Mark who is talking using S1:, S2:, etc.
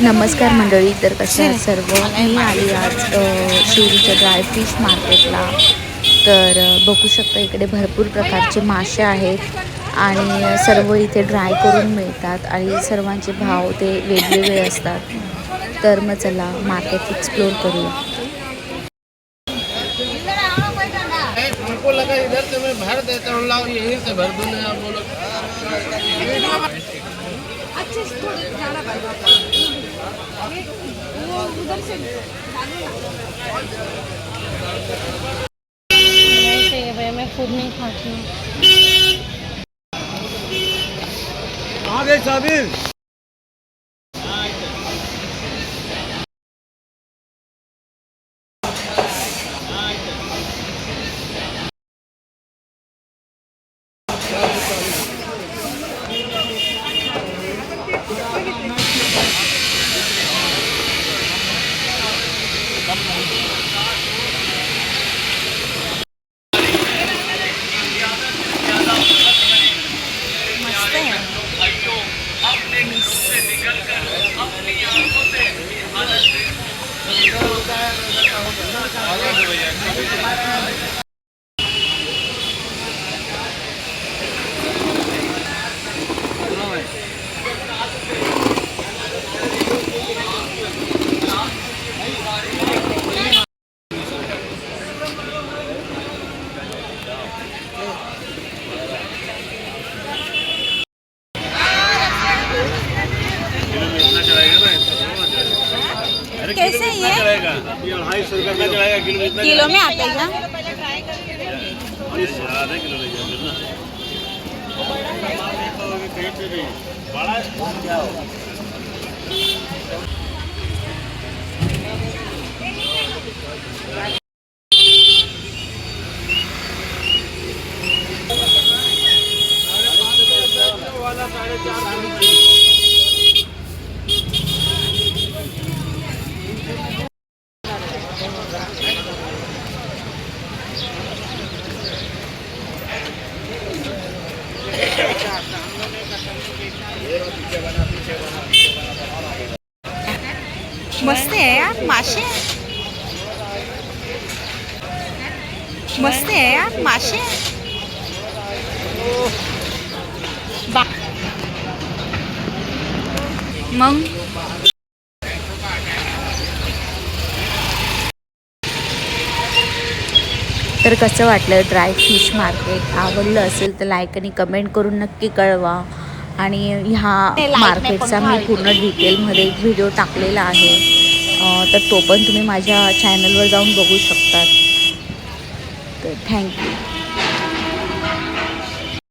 S1: नमस्कार मंडळी, तर कशा आहात सर्व. मी आली आज शिवरीच्या ड्राय फिश मार्केटला. तर बघू शकता इकडे भरपूर प्रकारचे मासे आहेत आणि सर्व इथे ड्राय करून मिळतात आणि सर्वांचे भाव ते वेगवेगळे असतात. तर मग चला मार्केट एक्सप्लोर करूया.
S2: मैं खुद नहीं खाती हूँ।
S3: आ गए साबिर।
S2: कैसे ये?
S3: चलेगा ये 250 रुपये का चलेगा किलो में इतना
S2: किलो में आते हैं क्या?
S3: आधा किलो ले जाओ ना कहीं पे भी बड़ा क्या हो वाला 4.5
S2: मस्त आहे यार मासे, मस्त आहे यार मासे. बा मग
S1: तर कसं वाटलं ड्राय फिश मार्केट? आवडलं असेल तर लाईक आणि कमेंट करून नक्की कळवा. आणि ह्या मार्केटचा मी पूर्ण डिटेलमध्ये एक व्हिडिओ टाकलेला आहे, तर तो पण तुम्ही माझ्या चॅनलवर जाऊन बघू शकतात. तर थँक्यू.